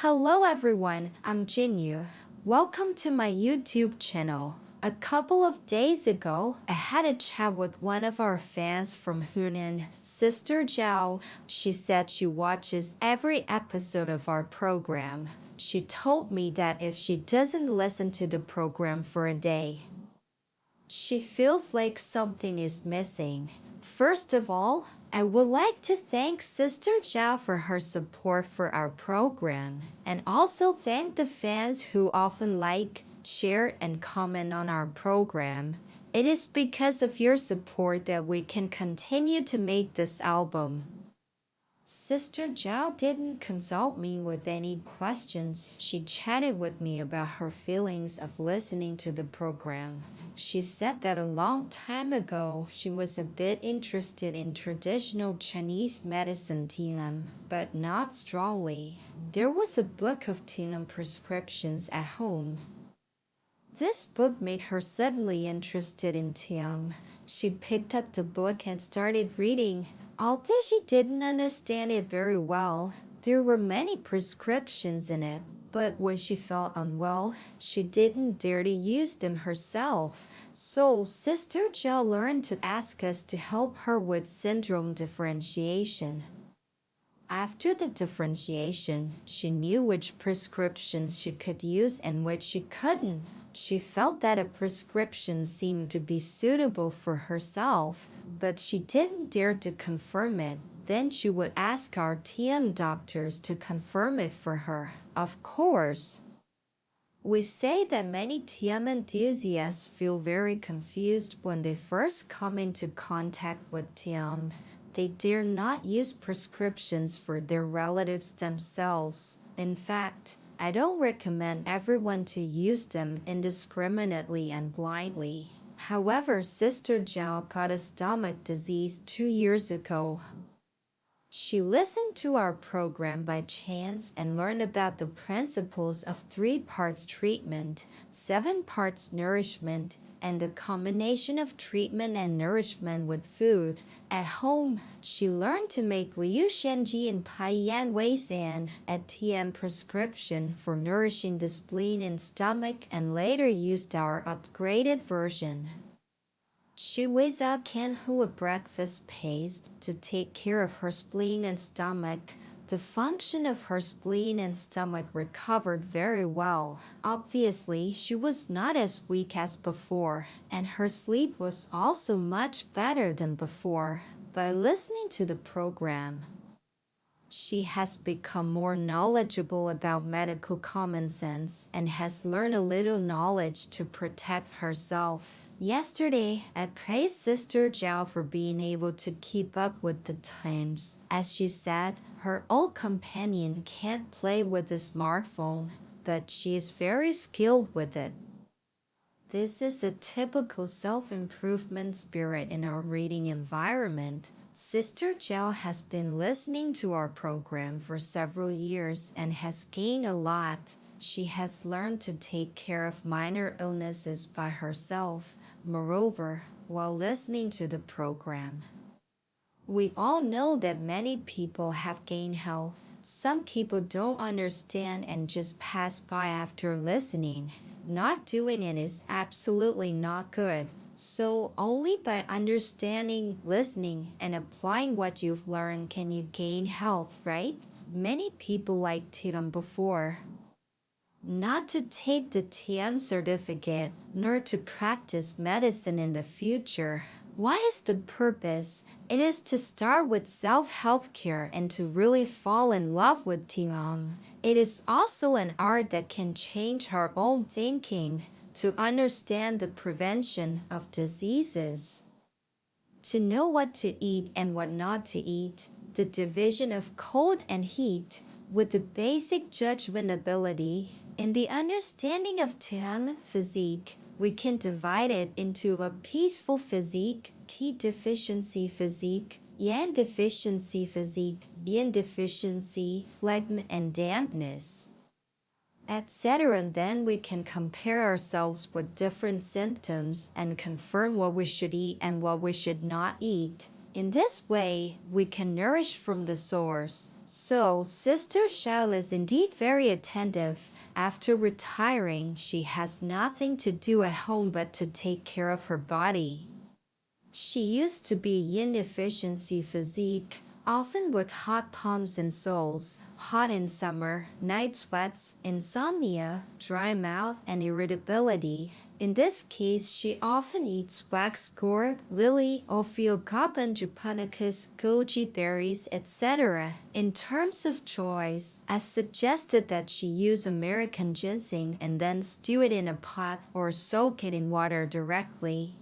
Hello everyone, I'm Jinyu. Welcome to my YouTube channel. A couple of days ago, I had a chat with one of our fans from Hunan, Sister Zhao. She said she watches every episode of our program. She told me that if she doesn't listen to the program for a day, she feels like something is missing. First of all, I would like to thank Sister Zhao for her support for our program, and also thank the fans who often like, share, and comment on our program. It is because of your support that we can continue to make this album. Sister Zhao didn't consult me with any questions. She chatted with me about her feelings of listening to the program. She said that a long time ago she was a bit interested in traditional Chinese medicine Tian, but not strongly. There was a book of Tian prescriptions at home. This book made her suddenly interested in Tian. She picked up the book and started reading. Although she didn't understand it very well, there were many prescriptions in it. But when she felt unwell, she didn't dare to use them herself. So Sister Zhao learned to ask us to help her with syndrome differentiation. After the differentiation, she knew which prescriptions she could use and which she couldn't. She felt that a prescription seemed to be suitable for herself, but she didn't dare to confirm it. Then she would ask our TM doctors to confirm it for her. Of course, we say that many TM enthusiasts feel very confused when they first come into contact with TM. They dare not use prescriptions for their relatives themselves. In fact, I don't recommend everyone to use them indiscriminately and blindly. However, Sister Zhao got a stomach disease 2 years ago. She listened to our program by chance and learned about the principles of 3 parts treatment, 7 parts nourishment, and the combination of treatment and nourishment with food. At home, she learned to make Liu Shenji and Paiyan Weisan a TM prescription for nourishing the spleen and stomach, and later used our upgraded version. She weighs up Kanhu a breakfast paste to take care of her spleen and stomach. The function of her spleen and stomach recovered very well. Obviously, she was not as weak as before, and her sleep was also much better than before. By listening to the program, she has become more knowledgeable about medical common sense and has learned a little knowledge to protect herself. Yesterday, I praised Sister Zhao for being able to keep up with the times. As she said, her old companion can't play with the smartphone, but she is very skilled with it. This is a typical self-improvement spirit in our reading environment. Sister Zhao has been listening to our program for several years and has gained a lot. She has learned to take care of minor illnesses by herself. Moreover, while listening to the program, we all know that many people have gained health. Some people don't understand and just pass by after listening. Not doing it is absolutely not good. So only by understanding, listening, and applying what you've learned can you gain health, right? Many people like Tiram before not to take the TM certificate, nor to practice medicine in the future. What is the purpose? It is to start with self-help care and to really fall in love with TM. It is also an art that can change our own thinking, to understand the prevention of diseases, to know what to eat and what not to eat, the division of cold and heat, with the basic judgment ability. In the understanding of Tian physique, we can divide it into a peaceful physique, Qi deficiency physique, Yang deficiency physique, Yin deficiency, phlegm and dampness, etc. Then we can compare ourselves with different symptoms and confirm what we should eat and what we should not eat. In this way, we can nourish from the source. So, Sister Xiao is indeed very attentive. After retiring, she has nothing to do at home but to take care of her body. She used to be yin efficiency physique, often with hot palms and soles, hot in summer, night sweats, insomnia, dry mouth, and irritability. In this case, she often eats wax gourd, lily, Ophiococcus japonicus, goji berries, etc. In terms of choice, I suggested that she use American ginseng and then stew it in a pot or soak it in water directly.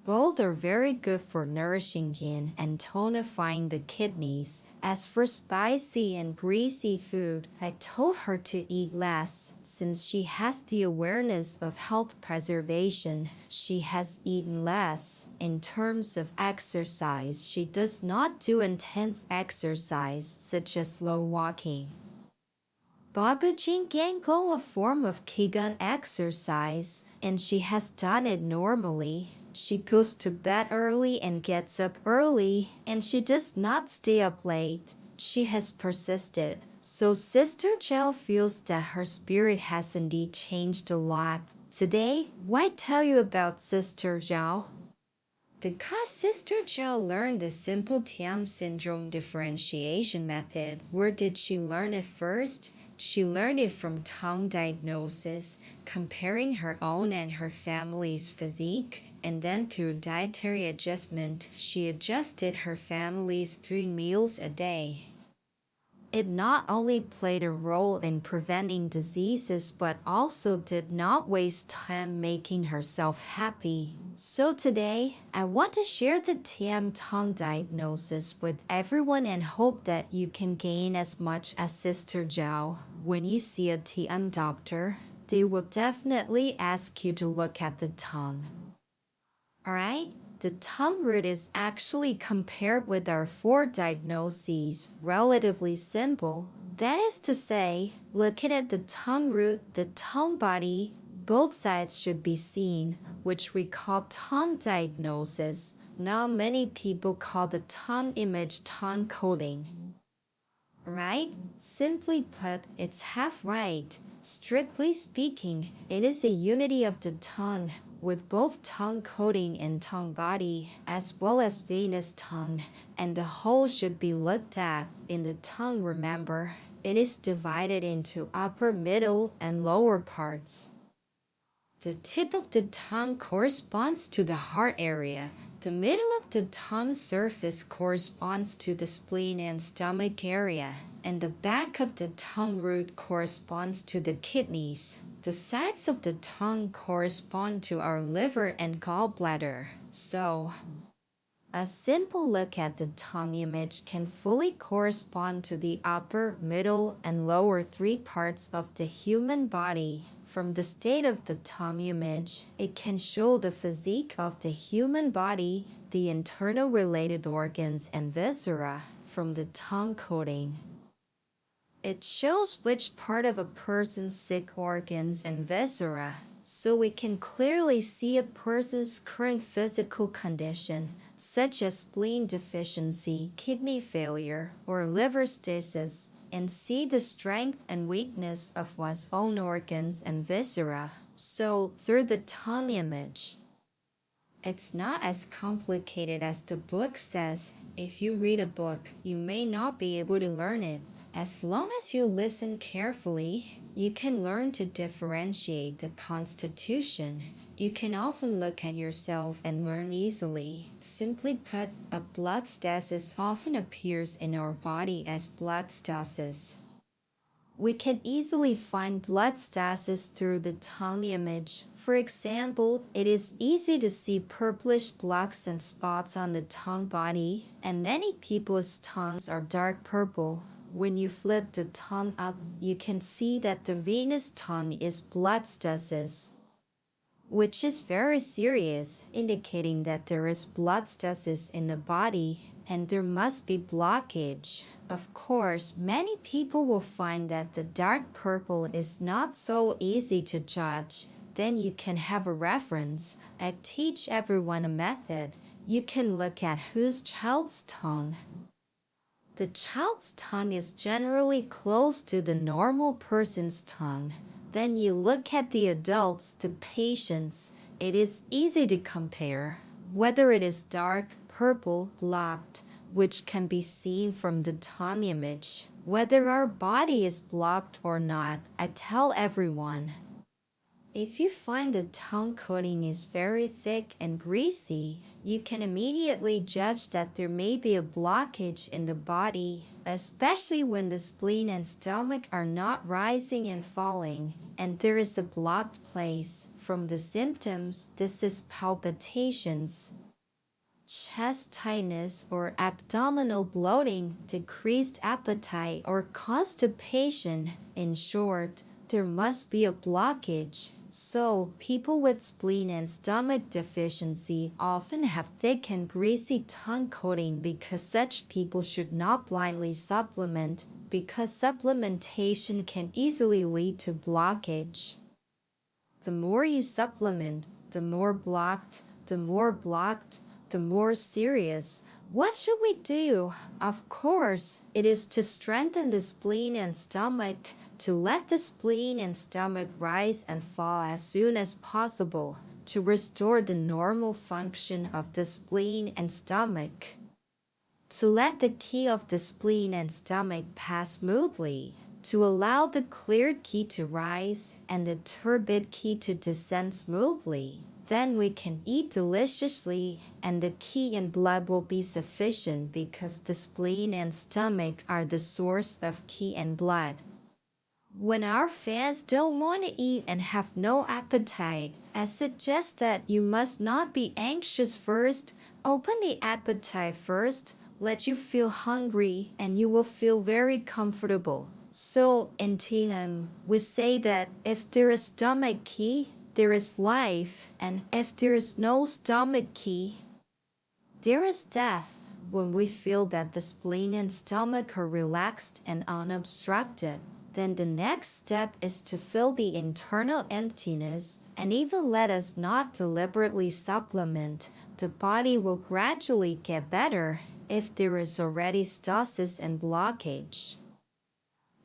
Both are very good for nourishing yin and tonifying the kidneys. As for spicy and greasy food, I told her to eat less. Since she has the awareness of health preservation, she has eaten less. In terms of exercise, she does not do intense exercise such as slow walking. Babajin can go a form of Qigong exercise, and she has done it normally. She goes to bed early and gets up early, and she does not stay up late. She has persisted. So Sister Zhao feels that her spirit has indeed changed a lot. Today, why tell you about Sister Zhao? Because Sister Zhao learned the simple TM syndrome differentiation method. Where did she learn it first? She learned it from tongue diagnosis, comparing her own and her family's physique, and then through dietary adjustment, she adjusted her family's 3 meals a day. It not only played a role in preventing diseases but also did not waste time making herself happy. So today, I want to share the TM tongue diagnosis with everyone and hope that you can gain as much as Sister Zhao. When you see a TM doctor, they will definitely ask you to look at the tongue. Alright? The tongue root is actually compared with our 4 diagnoses relatively simple. That is to say, looking at the tongue root, the tongue body, both sides should be seen, which we call tongue diagnosis. Now many people call the tongue image tongue coding. Right? Simply put, it's half right. Strictly speaking, it is a unity of the tongue, with both tongue coating and tongue body, as well as venous tongue, and the whole should be looked at. In the tongue, remember, it is divided into upper, middle, and lower parts. The tip of the tongue corresponds to the heart area. The middle of the tongue surface corresponds to the spleen and stomach area, and the back of the tongue root corresponds to the kidneys. The sides of the tongue correspond to our liver and gallbladder. So, a simple look at the tongue image can fully correspond to the upper, middle, and lower 3 parts of the human body. From the state of the tongue image, it can show the physique of the human body, the internal related organs and viscera from the tongue coating. It shows which part of a person's sick organs and viscera, so we can clearly see a person's current physical condition, such as spleen deficiency, kidney failure, or liver stasis, and see the strength and weakness of one's own organs and viscera. So, through the tongue image. It's not as complicated as the book says. If you read a book, you may not be able to learn it. As long as you listen carefully, you can learn to differentiate the constitution. You can often look at yourself and learn easily. Simply put, a blood stasis often appears in our body as blood stasis. We can easily find blood stasis through the tongue image. For example, it is easy to see purplish blocks and spots on the tongue body, and many people's tongues are dark purple. When you flip the tongue up, you can see that the venous tongue is blood stasis, which is very serious, indicating that there is blood stasis in the body and there must be blockage. Of course, many people will find that the dark purple is not so easy to judge. Then you can have a reference. I teach everyone a method. You can look at whose child's tongue The child's tongue is generally close to the normal person's tongue. Then you look at the adults, the patients. It is easy to compare whether it is dark, purple, blocked, which can be seen from the tongue image. Whether our body is blocked or not, I tell everyone. If you find the tongue coating is very thick and greasy, you can immediately judge that there may be a blockage in the body, especially when the spleen and stomach are not rising and falling, and there is a blocked place. From the symptoms, this is palpitations, chest tightness or abdominal bloating, decreased appetite, or constipation. In short, there must be a blockage. So, people with spleen and stomach deficiency often have thick and greasy tongue coating because such people should not blindly supplement, because supplementation can easily lead to blockage. The more you supplement, the more blocked, the more serious. What should we do? Of course, it is to strengthen the spleen and stomach, to let the spleen and stomach rise and fall as soon as possible, to restore the normal function of the spleen and stomach, to let the qi of the spleen and stomach pass smoothly, to allow the cleared qi to rise and the turbid qi to descend smoothly. Then we can eat deliciously, and the qi and blood will be sufficient because the spleen and stomach are the source of qi and blood. When our fans don't want to eat and have no appetite, I suggest that you must not be anxious first. Open the appetite first, let you feel hungry, and you will feel very comfortable. So in TM, we say that if there is stomach qi, there is life, and if there is no stomach qi, there is death. When we feel that the spleen and stomach are relaxed and unobstructed, then the next step is to fill the internal emptiness, and even let us not deliberately supplement. The body will gradually get better if there is already stasis and blockage.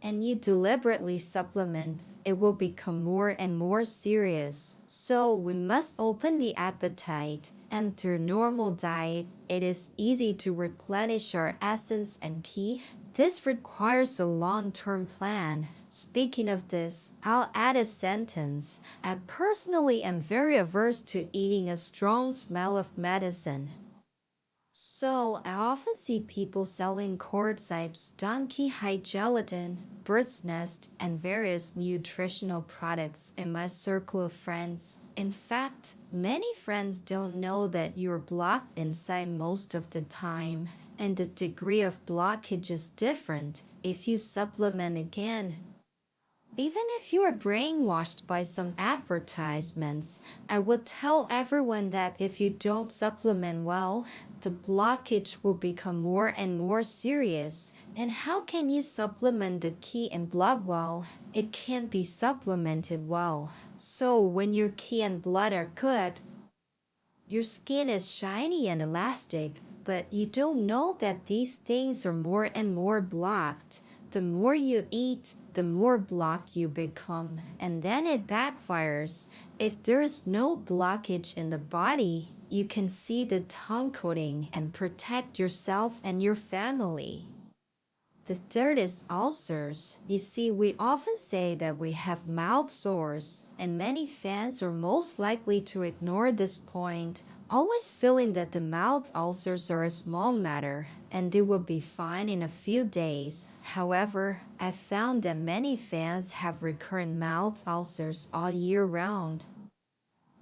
And you deliberately supplement, it will become more and more serious. So we must open the appetite, and through normal diet, it is easy to replenish our essence and qi. This requires a long-term plan. Speaking of this, I'll add a sentence. I personally am very averse to eating a strong smell of medicine. So, I often see people selling cordyceps, donkey hide gelatin, bird's nest, and various nutritional products in my circle of friends. In fact, many friends don't know that you're blocked inside most of the time, and the degree of blockage is different if you supplement again. Even if you are brainwashed by some advertisements, I would tell everyone that if you don't supplement well, the blockage will become more and more serious. And how can you supplement the qi and blood well? It can't be supplemented well. So when your qi and blood are good, your skin is shiny and elastic, but you don't know that these things are more and more blocked. The more you eat, the more blocked you become, and then it backfires. If there is no blockage in the body, you can see the tongue coating and protect yourself and your family. The third is ulcers. You see, we often say that we have mouth sores, and many fans are most likely to ignore this point, always feeling that the mouth ulcers are a small matter and they will be fine in a few days. However, I found that many fans have recurrent mouth ulcers all year round.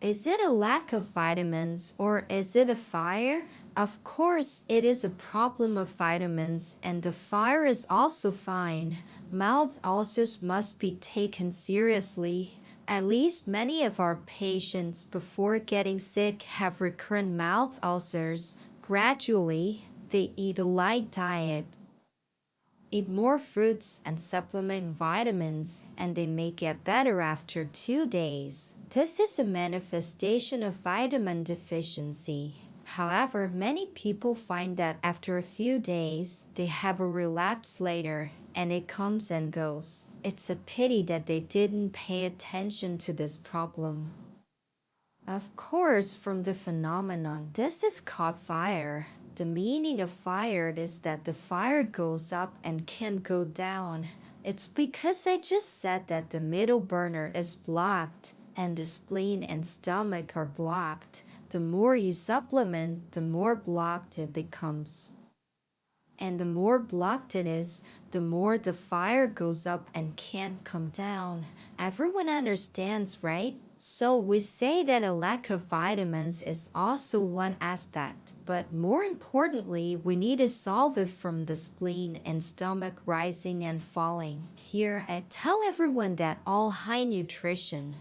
Is it a lack of vitamins or is it a fire? Of course, it is a problem of vitamins, and the fire is also fine. Mouth ulcers must be taken seriously. At least many of our patients before getting sick have recurrent mouth ulcers. Gradually, they eat a light diet, eat more fruits and supplement vitamins, and they may get better after 2 days. This is a manifestation of vitamin deficiency. However, many people find that after a few days, they have a relapse later, and it comes and goes. It's a pity that they didn't pay attention to this problem. Of course, from the phenomenon, this is called fire. The meaning of fire is that the fire goes up and can't go down. It's because I just said that the middle burner is blocked and the spleen and stomach are blocked. The more you supplement, the more blocked it becomes. And the more blocked it is, the more the fire goes up and can't come down. Everyone understands, right? So we say that a lack of vitamins is also one aspect, but more importantly, we need to solve it from the spleen and stomach rising and falling. Here, I tell everyone that all high nutrition,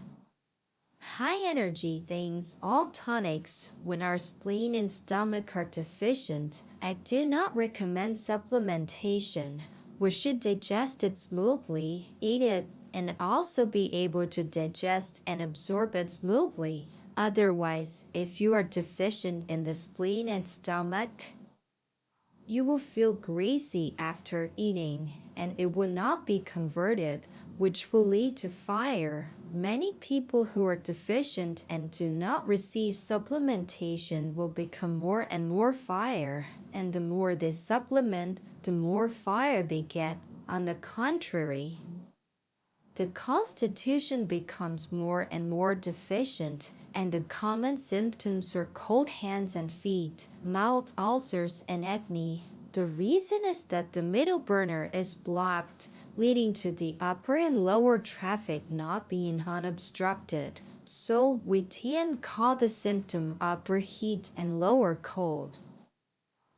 high energy things, all tonics, when our spleen and stomach are deficient, I do not recommend supplementation. We should digest it smoothly, eat it, and also be able to digest and absorb it smoothly. Otherwise, if you are deficient in the spleen and stomach, you will feel greasy after eating, and it will not be converted, which will lead to fire. Many people who are deficient and do not receive supplementation will become more and more fire, and the more they supplement, the more fire they get. On the contrary, the constitution becomes more and more deficient, and the common symptoms are cold hands and feet, mouth ulcers, and acne. The reason is that the middle burner is blocked, leading to the upper and lower traffic not being unobstructed. So we tend call the symptom upper heat and lower cold.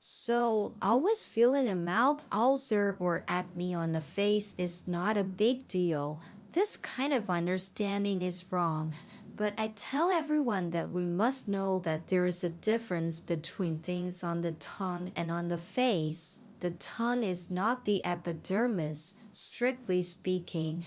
So, always feeling a mouth ulcer or acne on the face is not a big deal. This kind of understanding is wrong. But I tell everyone that we must know that there is a difference between things on the tongue and on the face. The tongue is not the epidermis, strictly speaking.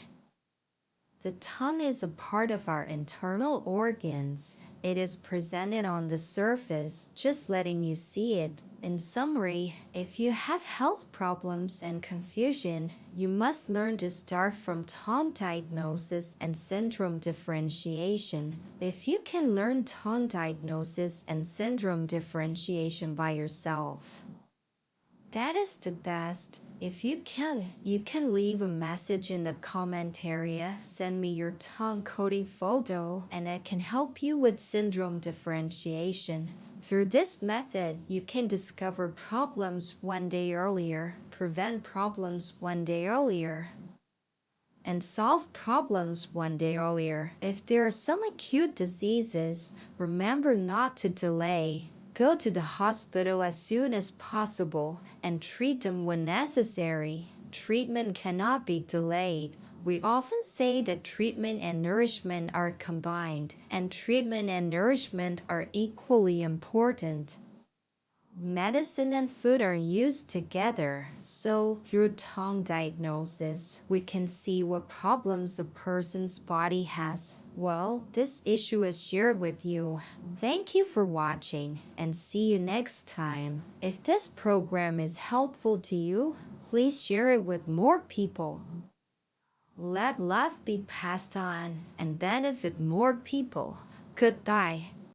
The tongue is a part of our internal organs. It is presented on the surface, just letting you see it. In summary, if you have health problems and confusion, you must learn to start from tongue diagnosis and syndrome differentiation. If you can learn tongue diagnosis and syndrome differentiation by yourself, that is the best. If you can leave a message in the comment area, send me your tongue coding photo, and I can help you with syndrome differentiation. Through this method, you can discover problems one day earlier, prevent problems one day earlier, and solve problems one day earlier. If there are some acute diseases, remember not to delay. Go to the hospital as soon as possible and treat them when necessary. Treatment cannot be delayed. We often say that treatment and nourishment are combined, and treatment and nourishment are equally important. Medicine and food are used together, so through tongue diagnosis, we can see what problems a person's body has. Well, this issue is shared with you. Thank you for watching, and see you next time. If this program is helpful to you, please share it with more people. Let love be passed on and benefit more people. Goodbye.